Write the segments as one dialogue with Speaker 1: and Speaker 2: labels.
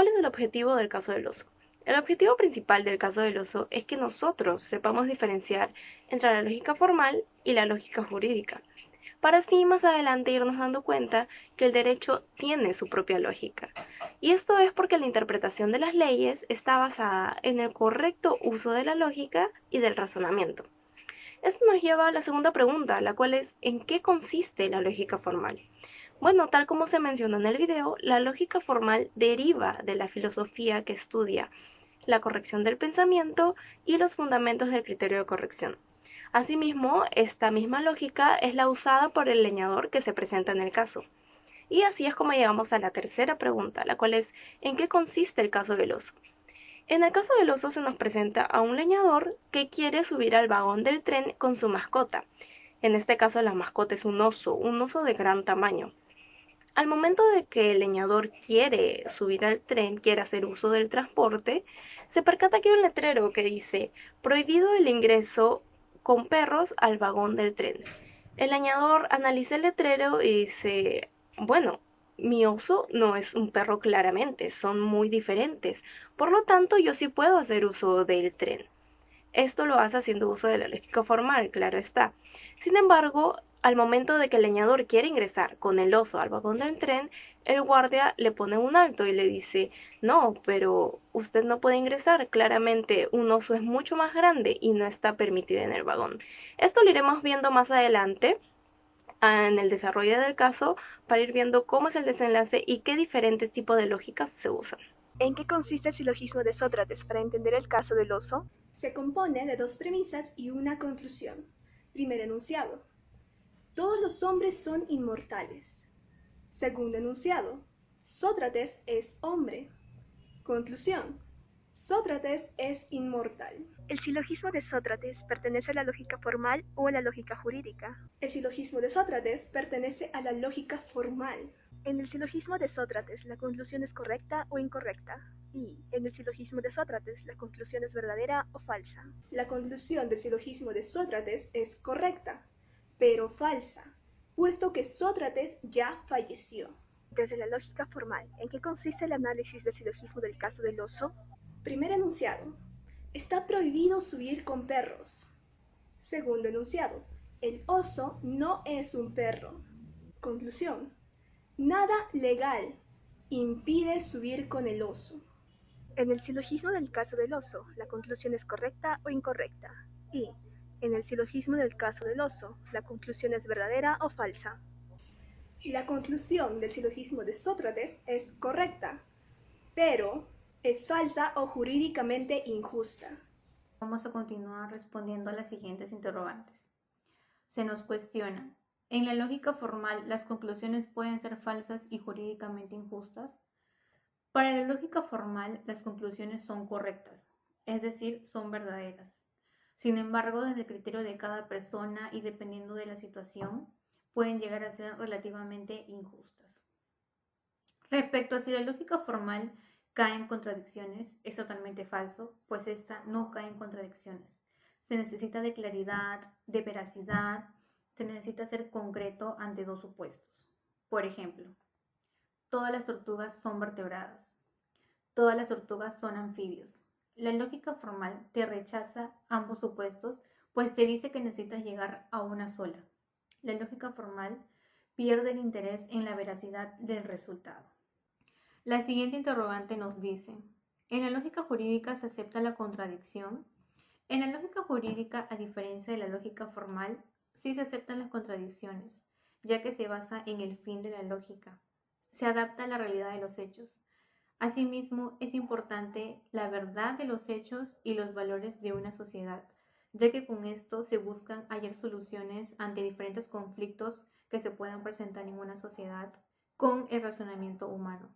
Speaker 1: ¿cuál es el objetivo del caso del oso? El objetivo principal del caso del oso es que nosotros sepamos diferenciar entre la lógica formal y la lógica jurídica, para así más adelante irnos dando cuenta que el derecho tiene su propia lógica. Y esto es porque la interpretación de las leyes está basada en el correcto uso de la lógica y del razonamiento. Esto nos lleva a la segunda pregunta, la cual es ¿en qué consiste la lógica formal? Bueno, tal como se mencionó en el video, la lógica formal deriva de la filosofía que estudia la corrección del pensamiento y los fundamentos del criterio de corrección. Asimismo, esta misma lógica es la usada por el leñador que se presenta en el caso. Y así es como llegamos a la tercera pregunta, la cual es ¿en qué consiste el caso del oso? En el caso del oso se nos presenta a un leñador que quiere subir al vagón del tren con su mascota. En este caso la mascota es un oso de gran tamaño. Al momento de que el leñador quiere subir al tren, quiere hacer uso del transporte, se percata que hay un letrero que dice prohibido el ingreso con perros al vagón del tren. El leñador analiza el letrero y dice, bueno, mi oso no es un perro claramente, son muy diferentes, por lo tanto yo sí puedo hacer uso del tren. Esto lo hace haciendo uso de la lógica formal, claro está. Sin embargo, al momento de que el leñador quiere ingresar con el oso al vagón del tren, el guardia le pone un alto y le dice, no, pero usted no puede ingresar, claramente un oso es mucho más grande y no está permitido en el vagón. Esto lo iremos viendo más adelante en el desarrollo del caso para ir viendo cómo es el desenlace y qué diferentes tipos de lógicas se usan.
Speaker 2: ¿En qué consiste el silogismo de Sócrates para entender el caso del oso? Se compone de dos premisas y una conclusión. Primer enunciado. Todos los hombres son inmortales. Segundo enunciado. Sócrates es hombre. Conclusión. Sócrates es inmortal. ¿El silogismo de Sócrates pertenece a la lógica formal o a la lógica jurídica? El silogismo de Sócrates pertenece a la lógica formal. En el silogismo de Sócrates, ¿la conclusión es correcta o incorrecta? Y en el silogismo de Sócrates, ¿la conclusión es verdadera o falsa? La conclusión del silogismo de Sócrates es correcta, pero falsa, puesto que Sócrates ya falleció. Desde la lógica formal, ¿en qué consiste el análisis del silogismo del caso del oso? Primer enunciado. Está prohibido subir con perros. Segundo enunciado. El oso no es un perro. Conclusión. Nada legal impide subir con el oso. En el silogismo del caso del oso, ¿la conclusión es correcta o incorrecta? Y, en el silogismo del caso del oso, ¿la conclusión es verdadera o falsa? La conclusión del silogismo de Sócrates es correcta, pero es falsa o jurídicamente injusta.
Speaker 3: Vamos a continuar respondiendo a las siguientes interrogantes. Se nos cuestiona, ¿en la lógica formal las conclusiones pueden ser falsas y jurídicamente injustas? Para la lógica formal, las conclusiones son correctas, es decir, son verdaderas. Sin embargo, desde el criterio de cada persona y dependiendo de la situación, pueden llegar a ser relativamente injustas. Respecto a si la lógica formal cae en contradicciones, es totalmente falso, pues esta no cae en contradicciones. Se necesita de claridad, de veracidad, se necesita ser concreto ante dos supuestos. Por ejemplo, todas las tortugas son vertebradas, todas las tortugas son anfibios. La lógica formal te rechaza ambos supuestos, pues te dice que necesitas llegar a una sola. La lógica formal pierde el interés en la veracidad del resultado. La siguiente interrogante nos dice, ¿en la lógica jurídica se acepta la contradicción? En la lógica jurídica, a diferencia de la lógica formal, sí se aceptan las contradicciones, ya que se basa en el fin de la lógica. Se adapta a la realidad de los hechos. Asimismo, es importante la verdad de los hechos y los valores de una sociedad, ya que con esto se buscan hallar soluciones ante diferentes conflictos que se puedan presentar en una sociedad con el razonamiento humano.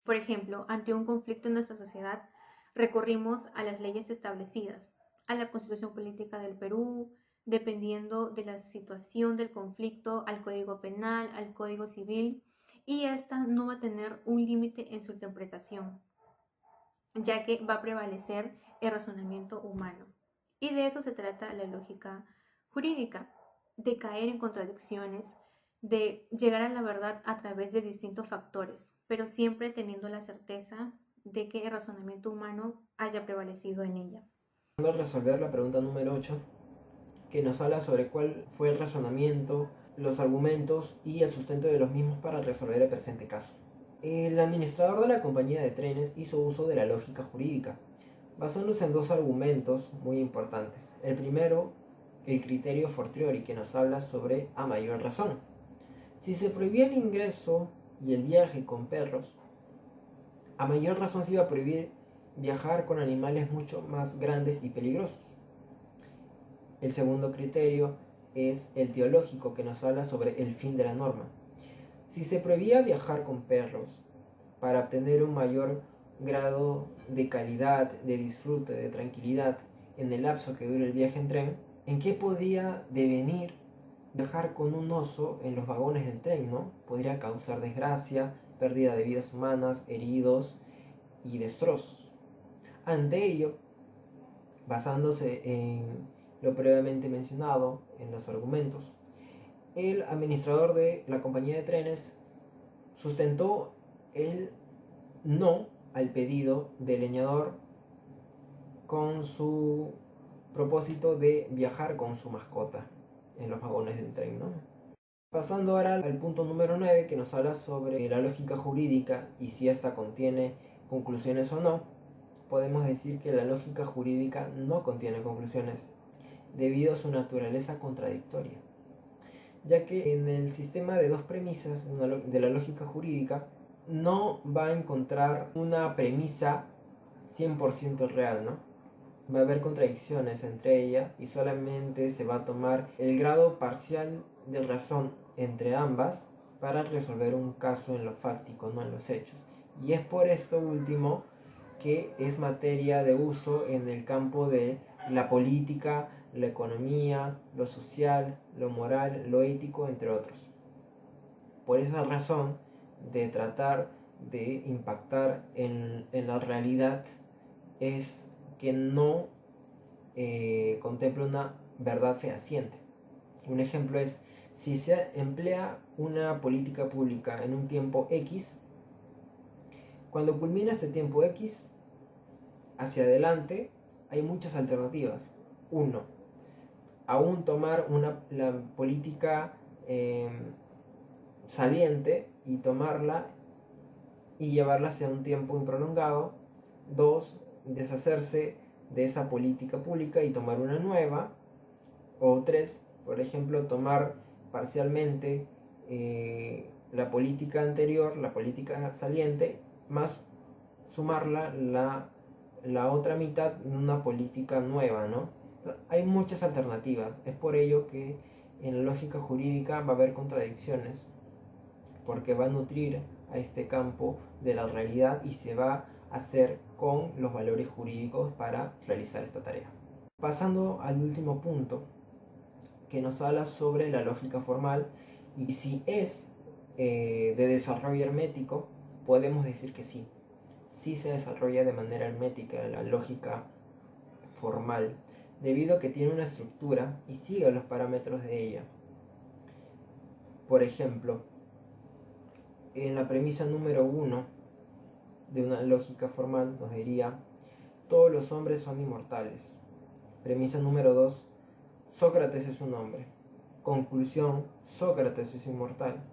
Speaker 3: Por ejemplo, ante un conflicto en nuestra sociedad, recurrimos a las leyes establecidas, a la Constitución Política del Perú, dependiendo de la situación del conflicto, al Código Penal, al Código Civil, y esta no va a tener un límite en su interpretación, ya que va a prevalecer el razonamiento humano. Y de eso se trata la lógica jurídica, de caer en contradicciones, de llegar a la verdad a través de distintos factores, pero siempre teniendo la certeza de que el razonamiento humano haya prevalecido en ella.
Speaker 4: Vamos a resolver la pregunta número 8, que nos habla sobre cuál fue el razonamiento, los argumentos y el sustento de los mismos para resolver el presente caso. El administrador de la compañía de trenes hizo uso de la lógica jurídica, basándose en dos argumentos muy importantes. El primero, el criterio fortiori, que nos habla sobre a mayor razón. Si se prohibía el ingreso y el viaje con perros, a mayor razón se iba a prohibir viajar con animales mucho más grandes y peligrosos. El segundo criterio es el teológico, que nos habla sobre el fin de la norma. Si se prohibía viajar con perros para obtener un mayor grado de calidad, de disfrute, de tranquilidad en el lapso que dure el viaje en tren, ¿en qué podía devenir viajar con un oso en los vagones del tren, no? Podría causar desgracia, pérdida de vidas humanas, heridos y destrozos. Ante ello, basándose en lo previamente mencionado, en los argumentos, el administrador de la compañía de trenes sustentó el no al pedido del leñador con su propósito de viajar con su mascota en los vagones del tren, ¿no? Pasando ahora al punto número 9, que nos habla sobre la lógica jurídica y si ésta contiene conclusiones o no, podemos decir que la lógica jurídica no contiene conclusiones debido a su naturaleza contradictoria, ya que en el sistema de dos premisas de la lógica jurídica no va a encontrar una premisa 100% real, ¿no? Va a haber contradicciones entre ellas y solamente se va a tomar el grado parcial de razón entre ambas para resolver un caso en lo fáctico, no en los hechos. Y es por esto último que es materia de uso en el campo de la política, la economía, lo social, lo moral, lo ético, entre otros. Por esa razón de tratar de impactar en la realidad es que no contempla una verdad fehaciente. Un ejemplo es, si se emplea una política pública en un tiempo X, cuando culmina este tiempo X, hacia adelante hay muchas alternativas. Uno, aún tomar la política saliente y tomarla y llevarla hacia un tiempo improlongado. Dos, deshacerse de esa política pública y tomar una nueva. O tres, por ejemplo, tomar parcialmente la política anterior, la política saliente, más sumarla la otra mitad en una política nueva, ¿no? Hay muchas alternativas. Es por ello que en la lógica jurídica va a haber contradicciones, porque va a nutrir a este campo de la realidad y se va a hacer con los valores jurídicos para realizar esta tarea. Pasando al último punto, que nos habla sobre la lógica formal y si es de desarrollo hermético, podemos decir que sí. Sí se desarrolla de manera hermética la lógica formal, debido a que tiene una estructura y sigue los parámetros de ella. Por ejemplo, en la premisa número 1 de una lógica formal nos diría: todos los hombres son inmortales. Premisa número 2, Sócrates es un hombre. Conclusión, Sócrates es inmortal.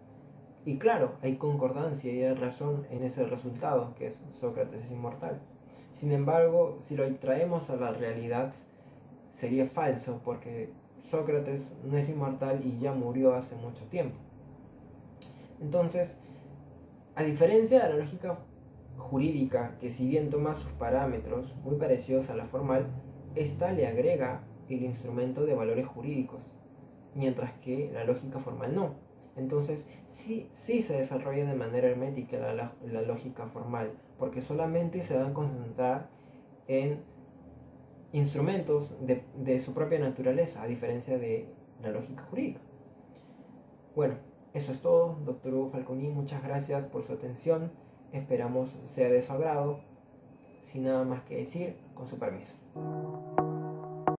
Speaker 4: Y claro, hay concordancia y hay razón en ese resultado, que es Sócrates es inmortal. Sin embargo, si lo traemos a la realidad, sería falso, porque Sócrates no es inmortal y ya murió hace mucho tiempo. Entonces, a diferencia de la lógica jurídica, que si bien toma sus parámetros muy parecidos a la formal, esta le agrega el instrumento de valores jurídicos, mientras que la lógica formal no. Entonces, sí se desarrolla de manera hermética la lógica formal, porque solamente se van a concentrar en instrumentos de su propia naturaleza, a diferencia de la lógica jurídica. Bueno, eso es todo, doctor Hugo Falconi, muchas gracias por su atención, esperamos sea de su agrado. Sin nada más que decir, con su permiso.